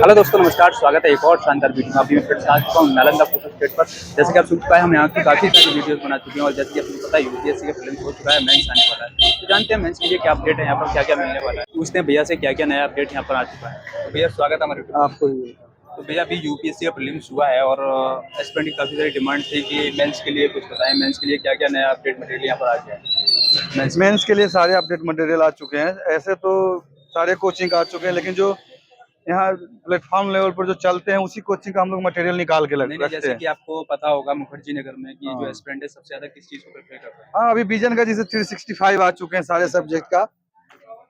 Hello दोस्तों, नमस्कार। स्वागत है एक और शानदार वीडियो में। अभी मैं फिर से आ चुका हूँ नालंदा फोटो स्टेट पर। जैसे कि आप सुन चुका है, हम यहाँ की काफ़ी सारी वीडियोस बना चुके हैं और जैसे कि आपको पता है यूपीएससी का प्रीलिम्स हो चुका है, मेंस आने वाला है। तो जानते हैं मेंस के लिए क्या अपडेट है, यहाँ पर क्या क्या मिलने वाला है। पूछते हैं भैया से क्या क्या नया अपडेट यहाँ पर आ चुका है। तो भैया स्वागत है हमारे यूट्यूब पर। आपको ही। तो भैया अभी यूपीएससी का प्रीलिम्स हुआ है और एस्पिरेंट की काफ़ी सारी डिमांड थी कि मेंस के लिए कुछ बताएं, मेंस के लिए क्या क्या नया अपडेट मटेरियल यहाँ पर आ गया है मेंस के लिए सारे अपडेट मटेरियल आ चुके हैं। ऐसे तो सारे कोचिंग आ चुके हैं, लेकिन जो यहाँ प्लेटफॉर्म लेवल पर जो चलते हैं उसी कोचिंग का हम लोग मटेरियल निकाल के नहीं नहीं, रखते जैसे हैं। कि आपको पता होगा मुखर्जी नगर में कि जो हाँ एस्पिरेंट है सबसे ज़्यादा किस चीज़ को प्रेफर करता है। हाँ, अभी विजन का जैसे 365 आ चुके हैं सारे सब्जेक्ट का।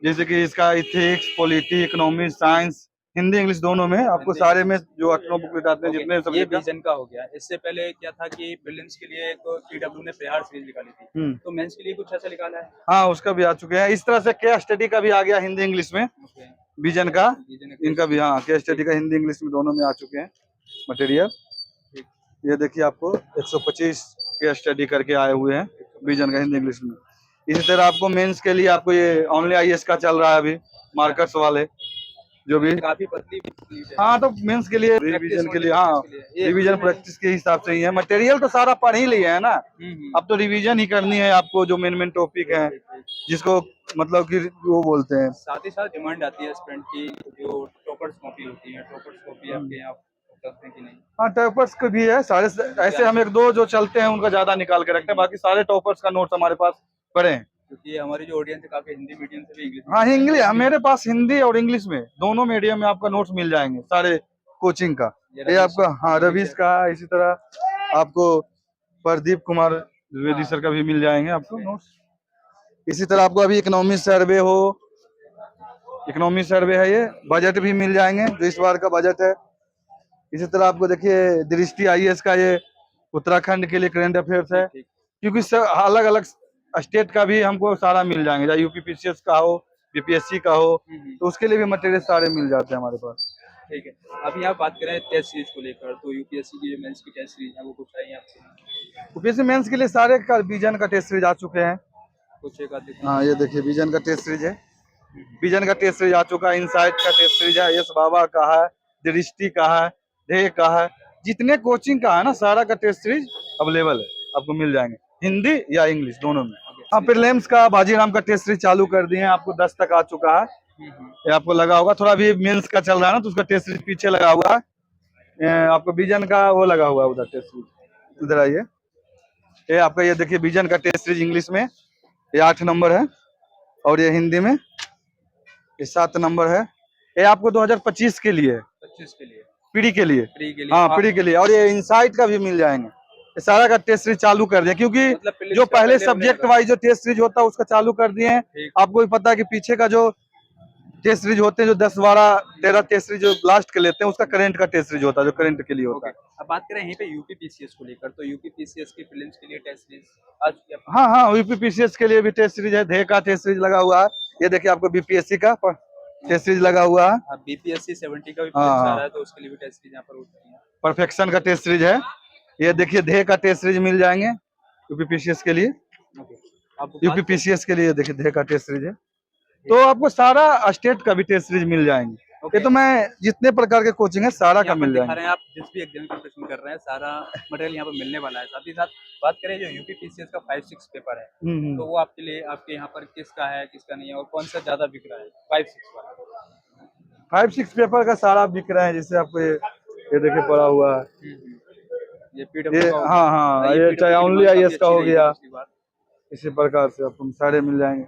जैसे कि इसका ethics, polity, economics, science, Hindi English दोनों में आपको सारे में जो 8 बुकलेट आते हैं ओके, जितने ये सब्जेक्ट का। विजन का हो गया। इससे पहले क्या था कि प्रीलिम्स के लिए एक पीडब्ल्यू ने प्रहार सीरीज निकाली थी, तो मेंस के लिए कुछ ऐसा निकाला है। हाँ, उसका भी आ चुके हैं। इस तरह से केस स्टडी का भी आ गया हिंदी इंग्लिश में। ओके, विजन का, विजन इनका भी, हाँ, केस स्टडी का हिंदी इंग्लिश में दोनों में आ चुके हैं मटेरियल। ठीक। ये देखिए आपको 125 केस स्टडी करके आए हुए हैं विजन का हिंदी इंग्लिश में। इसी तरह आपको मेंस के लिए आपको ये ओनली आईएएस का चल रहा है अभी, मार्कर्स वाले जो भी। काफी पतली भी है। हाँ, तो मेंस के लिए, प्रैक्टिस रिवीजन के ओनली लिए, हाँ, प्रैक्टिस के लिए ये रिवीजन मैंने प्रैक्टिस के हिसाब से ही है। मटेरियल तो सारा पढ़ ही लिए है ना, अब तो रिवीजन ही करनी है आपको, जो मेन मेन टॉपिक है जिसको मतलब कि वो बोलते हैं। साथ ही साथ डिमांड आती है स्टूडेंट की, जो टॉपर्स कॉपी होती है, टॉपर्स कॉपी आपके यहाँ उपलब्ध है कि नहीं। हाँ, टॉपर्स के भी है सारे। ऐसे हम एक दो जो चलते हैं उनका ज्यादा निकाल के रखते हैं, बाकी सारे टॉपर्स का नोट्स हमारे पास पड़े हैं। क्योंकि हमारी जो ऑडियंस है काफी हिंदी मीडियम से भी इंग्लिश हाँ, मीडियम इंग्लिश मेरे पास हिंदी और इंग्लिश में दोनों मीडियम में आपका नोट्स मिल जाएंगे सारे कोचिंग का। ये आपका, हाँ, रवीश का। इसी तरह आपको प्रदीप कुमार द्विवेदी सर का भी मिल जाएंगे आपको नोट्स। इसी तरह आपको अभी इकोनॉमिक सर्वे हो, इकोनॉमिक सर्वे है, ये बजट भी मिल जाएंगे जो इस बार का बजट है। इसी तरह आपको देखिए दृष्टि आईएएस का, ये उत्तराखंड के लिए करंट अफेयर्स है। क्योंकि अलग अलग स्टेट का भी हमको सारा मिल जाएंगे, चाहे यूपी पीसीएस का हो, बीपीएससी का हो, तो उसके लिए भी मटेरियल सारे मिल जाते हैं हमारे पास। ठीक है। अभी आप बात करें टेस्ट सीरीज को लेकर, तो यूपीएससी की जो मेंस की टेस्ट सीरीज है वो कुछ आई है आपसे। यूपीएससी मेंस के लिए सारे का विजन का टेस्ट सीरीज आ चुके हैं। कुछ एक आध दिखाएं। हाँ, ये देखिए विजन का टेस्ट सीरीज है। विजन का टेस्ट सीरीज आ चुका है, इनसाइट का टेस्ट सीरीज है, यस बाबा का है, दृष्टि का है, ध्येय का है, जितने कोचिंग का है ना सारा का टेस्ट सीरीज अवेलेबल है, आपको मिल जाएंगे हिंदी या इंग्लिश दोनों में। हाँ, प्रीलिम्स का बाजीराम का टेस्ट सीरीज चालू कर दिए हैं, आपको 10 तक आ चुका है। ये आपको लगा होगा, थोड़ा भी मेंस का चल रहा है ना तो उसका टेस्ट सीरीज पीछे लगा हुआ है। आपको विजन का वो लगा हुआ है उधर टेस्ट सीरीज, इधर आइए। ये आपका, ये देखिए विजन का टेस्ट सीरीज इंग्लिश में ये 8 नंबर है, और ये हिंदी में ये 7 नंबर है। ये आपको 2025 के लिए, 25 के लिए, पीढ़ी के लिए, हाँ, हाँ। पीढ़ी के लिए। और ये इनसाइट का भी मिल जाएंगे। ये सारा का टेस्ट सीरीज चालू कर दिया, क्योंकि मतलब जो पहले सब्जेक्ट वाइज जो टेस्ट सीरीज होता है उसका चालू कर दिए हैं। आपको भी पता है कि पीछे का जो टेस्ट सीरीज होते हैं, जो 10, 12, 13 टेस्ट सीरीज जो लास्ट के लेते हैं, उसका करंट का टेस्ट सीरीज होता है, जो करंट के लिए होता है। अब बात करें यहीं पे यूपी पीसीएस को लेकर, तो यूपी पीसीएस की प्रीलिम्स के लिए टेस्ट सीरीज आ चुकी है। हाँ हाँ, यूपी पीसीएस के लिए भी टेस्ट सीरीज है, ध्येय का टेस्ट सीरीज लगा हुआ है। ये देखिए आपको बीपीएससी का टेस्ट सीरीज लगा हुआ है। बीपीएससी 70 का भी हाँ प्रीलिम्स आ हाँ, रहा है, तो उसके लिए भी टेस्ट सीरीज यहाँ पर होती है। परफेक्शन का टेस्ट सीरीज है। ये देखिए ध्येय का टेस्ट सीरीज मिल जाएंगे यूपी पीसीएस के लिए। यूपी पीसीएस के लिए देखिए ध्येय का टेस्ट सीरीज है, तो आपको सारा स्टेट का भी टेस्ट सीरीज मिल जाएंगे। ये तो मैं जितने प्रकार के कोचिंग है सारा का मिल जाएंगे। आप जिस भी एग्जाम की प्रिपरेशन कर रहे हैं सारा मटेरियल यहाँ पर मिलने वाला है। साथ ही साथ बात करें जो यूपी पीसीएस का 5-6 पेपर है, तो वो आपके लिए, आपके यहाँ पर किसका है किसका नहीं है और कौन सा ज्यादा बिक रहा है 5-6 वाला। 5-6 पेपर का सारा बिक रहा है। जैसे आपको ये देखिए पड़ा हुआ है, ये पीडब्ल्यू का हो हाँ गया। हाँ, ये चाहे ओनली आईएएस का हो गया, इसी प्रकार से आपको सारे मिल जाएंगे।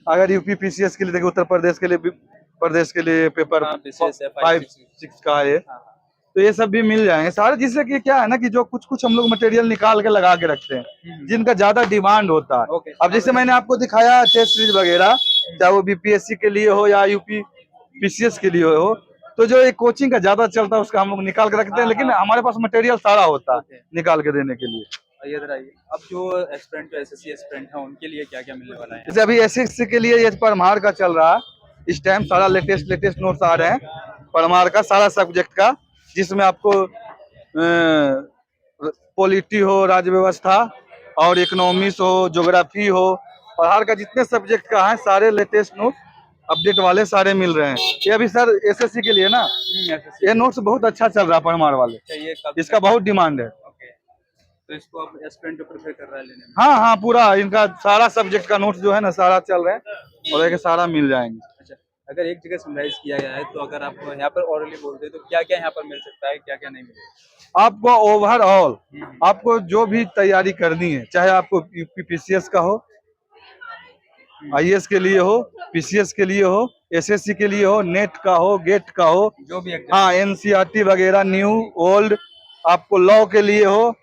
अगर यूपी पीसीएस के लिए देखिए, उत्तर प्रदेश के लिए, प्रदेश के लिए पेपर 5-6 का है, तो ये सब भी मिल जाएंगे सारे। जिससे कि क्या है ना कि जो कुछ कुछ हम लोग मटेरियल निकाल के लगा के रखते हैं जिनका ज्यादा डिमांड होता है। अब जैसे मैंने आपको दिखाया टेस्ट सीरीज वगैरह, चाहे वो बीपीएससी के लिए हो या यूपी पीसीएस के लिए हो, तो जो एक कोचिंग का ज्यादा चलता है उसका हम लोग निकाल के रखते हैं, लेकिन हमारे पास मटेरियल सारा होता है निकाल के देने के लिए। अब जो एस्पिरेंट, एसएससी एस्पिरेंट है, उनके लिए क्या क्या मिलने वाला है। जैसे अभी एसएससी के लिए ये परमार का चल रहा है इस टाइम, सारा लेटेस्ट नोट्स आ रहे हैं परमार का सारा सब्जेक्ट का, जिसमें आपको पॉलिटी हो, राज्य व्यवस्था और इकोनॉमिक्स हो, ज्योग्राफी हो, और हर का जितने सब्जेक्ट का है सारे लेटेस्ट नोट अपडेट वाले सारे मिल रहे हैं। ये अभी सर एसएससी के लिए ना, SSC ये नोट्स बहुत अच्छा चल रहा है परमार वाले, चाहिए कब इसका बहुत डिमांड है। ओके, तो इसको अब एस्पिरेंट को प्रेफर कर रहा है लेने में। हाँ हाँ, पूरा इनका सारा सब्जेक्ट का नोट्स जो है ना सारा चल रहे हैं और ये सारा मिल जाएंगे। अच्छा, अगर एक जगह समराइज किया गया है तो अगर आप यहाँ पर ओरली बोलते हैं तो क्या क्या यहाँ पर मिल सकता है, क्या क्या नहीं मिलेगा? आपको ओवरऑल आपको जो भी तैयारी करनी है, चाहे आपको यूपीपीसीएस का हो, आईएएस के लिए हो, पीसीएस के लिए हो, एसएससी के लिए हो, नेट का हो, गेट का हो, जो भी एग्जाम, हाँ एनसीईआरटी वगैरह न्यू ओल्ड, आपको लॉ के लिए हो,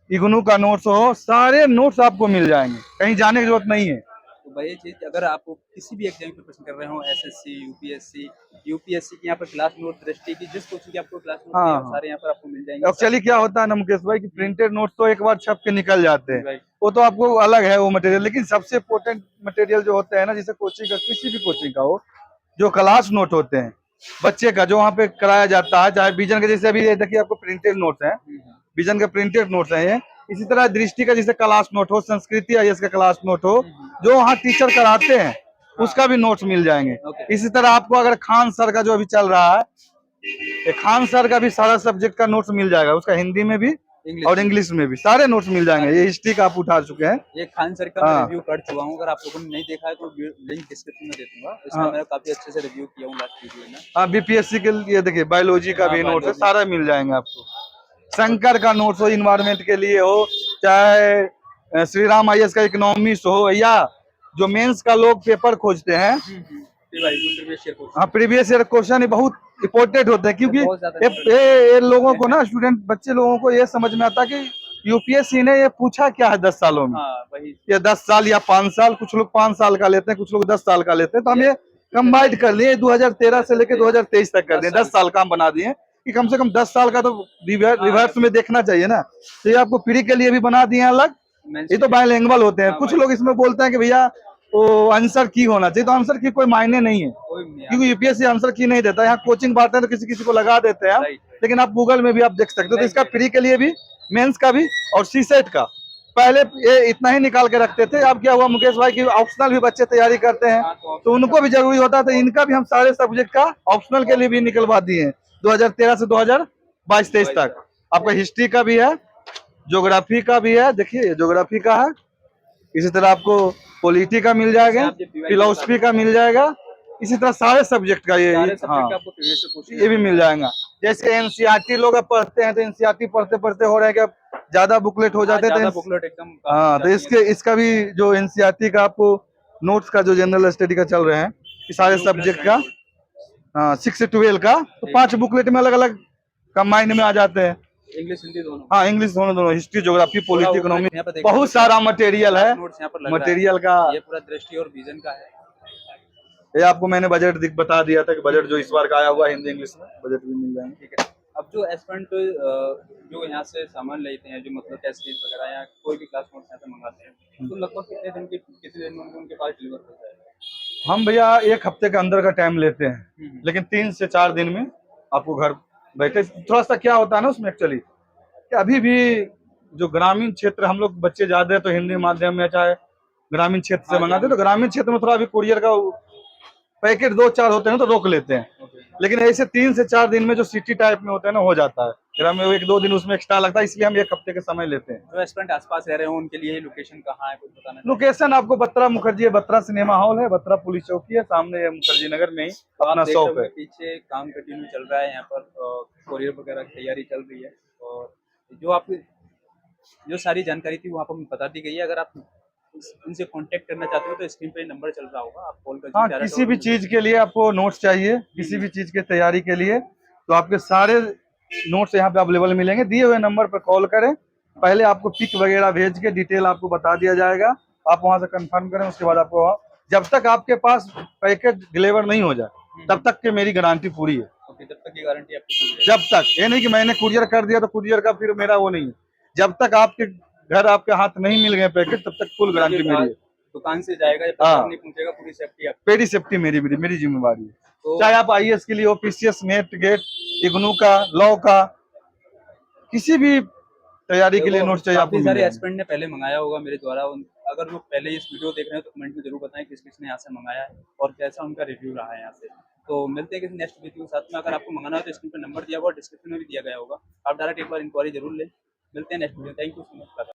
इग्नू का नोट्स हो, सारे नोट्स आपको मिल जाएंगे, कहीं जाने की जरूरत नहीं है। तो भाई ये चीज अगर आप किसी भी एग्जाम की प्रिपरेशन कर रहे हो, एसएससी, यूपीएससी की यहाँ पर क्लास नोट दृष्टि की जिस कोचिंग की आपको क्लास नोट हाँ, चाहिए, वो सारे यहाँ पर आपको मिल जाएंगे। एक्चुअली क्या होता है ना मुकेश भाई कि प्रिंटेड नोट्स तो एक बार छप के निकल जाते हैं, राइट, वो तो आपको अलग है वो मटेरियल, लेकिन सबसे इम्पोर्टेंट मटेरियल जो होता है ना, जैसे कोचिंग का किसी भी कोचिंग का हो, जो क्लास नोट होते हैं बच्चे का जो वहाँ पे कराया जाता है, चाहे विजन के जैसे अभी ये देखिए आपको प्रिंटेड नोट्स है, विजन के प्रिंटेड नोट्स है ये, इसी तरह दृष्टि का जैसे क्लास नोट हो, संस्कृति आईएएस का क्लास नोट हो, जो वहाँ टीचर कराते हैं उसका भी नोट्स मिल जाएंगे। इसी तरह आपको अगर खान सर का जो अभी चल रहा है, ये खान सर का भी सारा सब्जेक्ट का नोट्स मिल जाएगा, उसका हिंदी में भी और इंग्लिश में भी सारे नोट्स मिल जाएंगे। ये हिस्ट्री का आप उठा चुके हैं, ये खान सर का मैं रिव्यू कर चुका हूँ, अगर आप लोगों ने नहीं देखा है तो लिंक डिस्क्रिप्शन में दे दूंगा, इसका मैंने काफी अच्छे से रिव्यू किया हूँ लास्ट वीडियो में। हाँ बीपीएससी के लिए देखिए बायोलॉजी का भी नोट्स है, सारा मिल जाएंगे आपको। शंकर का नोट्स हो इन्वायरमेंट के लिए हो, चाहे श्री राम आईएएस का इकोनॉमिक्स हो, या जो मेंस का लोग पेपर खोजते हैं, हाँ प्रीवियस ईयर क्वेश्चन बहुत इम्पोर्टेंट होते हैं, क्योंकि ये लोगों को ना स्टूडेंट बच्चे लोगों को ये समझ में आता कि यूपीएससी ने ये पूछा क्या है 10 सालों में, ये 10 साल या 5 साल, कुछ लोग 5 साल का लेते हैं, कुछ लोग 10 साल का लेते हैं, तो हम ये कंबाइंड कर लिए 2013 से लेकर 2023 तक कर दिए, 10 साल का हम बना दिए कि कम से कम 10 साल का तो रिवर्स में देखना चाहिए ना, तो ये आपको प्री के लिए भी बना दिए अलग, ये तो बाइलिंगुअल होते हैं। कुछ लोग इसमें बोलते हैं कि भैया वो आंसर की होना चाहिए, तो आंसर की कोई मायने नहीं है, क्योंकि यूपीएससी आंसर की नहीं देता, यहाँ कोचिंग पढ़ते हैं तो किसी किसी को लगा देते हैं, लेकिन आप गूगल में भी आप देख सकते हो। तो इसका प्री के लिए भी, मेंस का भी और सीसेट का पहले ये इतना ही निकाल के रखते थे, अब क्या हुआ मुकेश भाई की ऑप्शनल भी बच्चे तैयारी करते हैं, तो उनको भी जरूरी होता है, तो इनका भी हम सारे सब्जेक्ट का ऑप्शनल के लिए भी निकलवा दिए हैं 2013 से 2022-23 तक। आपका हिस्ट्री का भी है, ज्योग्राफी का भी है, देखिए ज्योग्राफी का है, इसी तरह आपको पॉलिटी का मिल जाएगा, फिलोसफी का मिल जाएगा, इसी तरह सारे सब्जेक्ट का ये, हाँ ये भी मिल जाएगा। जैसे एनसीईआरटी लोग अब पढ़ते हैं, तो एनसीईआरटी पढ़ते पढ़ते हो रहे हैं कि ज्यादा बुकलेट हो जाते हैं, तो हाँ तो इसका भी जो एनसीईआरटी का आपको नोट्स का जो जनरल स्टडी का चल रहे हैं, सारे सब्जेक्ट का, हाँ 6 से 12 का, तो 5 बुकलेट में अलग अलग कंबाइंड में आ जाते हैं, इंग्लिश हिंदी दोनों, हाँ इंग्लिश दोनों, हिस्ट्री ज्योग्राफी पॉलिटी इकोनॉमी, बहुत सारा मटेरियल है, मटेरियल का। ये पूरा दृष्टि और विजन का है। ये आपको मैंने बजट बता दिया था कि बजट जो इस बार का आया हुआ हिंदी इंग्लिश में, बजट भी मिल जाएंगे। ठीक है, अब जो एस्पिरेंट जो यहाँ से सामान लेते हैं, जो मतलब टेस्ट सीरीज वगैरह या कोई भी क्लास नोट्स यहाँ से मंगाते हैं, तो लगभग कितने दिन में उनके पास डिलीवर होता है? हम भैया 1 हफ्ते के अंदर का टाइम लेते हैं, लेकिन 3 से 4 दिन में आपको घर बैठे। थोड़ा सा क्या होता है ना उसमें एक्चुअली कि अभी भी जो ग्रामीण क्षेत्र, हम लोग बच्चे ज्यादा है तो हिंदी माध्यम में चाहे ग्रामीण क्षेत्र से मंगाते हैं, तो ग्रामीण क्षेत्र में थोड़ा अभी कुरियर का पैकेट 2-4 होते हैं तो रोक लेते हैं, लेकिन ऐसे 3 से 4 दिन में जो सिटी टाइप में होता है ना हो जाता है, फिर हमें 1-2 दिन उसमें एक्स्ट्रा लगता है, इसलिए हम 1 हफ्ते के समय लेते हैं। जो एस्पिरेंट आसपास रह रहे हो उनके लिए लोकेशन कहाँ है, कुछ बताना? लोकेशन आपको बत्रा मुखर्जी है, बत्रा सिनेमा हॉल है, बत्रा पुलिस चौकी है, सामने मुखर्जी नगर में ही अपना शॉप है। पीछे काम कंटिन्यू चल रहा है, यहाँ पर कोरियर वगैरह की तैयारी चल रही है, और जो आपकी जो सारी जानकारी थी वहाँ पर बता दी गई है। अगर आप उनसे कांटेक्ट करना चाहते हो तो स्क्रीन पे नंबर चल रहा होगा, आप कॉल कर। हाँ, किसी भी चीज के लिए आपको नोट्स चाहिए, किसी भी चीज की तैयारी के लिए, तो आपके सारे नोट्स यहाँ पे अवेलेबल मिलेंगे। दिए हुए नंबर पर कॉल करें, पहले आपको पिक वगैरह भेज के डिटेल आपको बता दिया जाएगा, आप वहां से कंफर्म करें, उसके बाद आपको, जब तक आपके पास पैकेट डिलीवर नहीं हो जाए तब तक की मेरी गारंटी पूरी है। जब तक की गारंटी आपकी, जब तक, ये नहीं कि मैंने कुरियर कर दिया तो कुरियर का फिर मेरा वो नहीं है, जब तक आपके घर आपके हाथ नहीं मिल गए पैकेट तब तक फुल गारंटी मेरी है। दुकान से जाएगा जब तक नहीं पहुंचेगा, पूरी सेफ्टी आपकी, पूरी सेफ्टी मेरी जिम्मेवारी है। तो चाहे आप आईएएस के लिए हो, पीसीएस, नेट, गेट, इग्नू का, लॉ का, किसी भी तैयारी के लिए नोट्स चाहिए आपको। सारे एस्पिरेंट ने पहले मंगाया होगा मेरे द्वारा, अगर जो पहले इस वीडियो देख रहे हैं तो कमेंट में जरूर बताएं किस किसने यहाँ से मंगाया है और कैसा उनका रिव्यू रहा है यहाँ से। तो मिलते हैं किसी नेक्स्ट वीडियो के साथ में। अगर आपको मंगाना हो तो स्क्रीन पर नंबर दिया हुआ, डिस्क्रिप्शन में भी दिया गया होगा, आप डायरेक्ट एक बार इंक्वायरी जरूर लें। मिलते हैं next video. Thank you so much.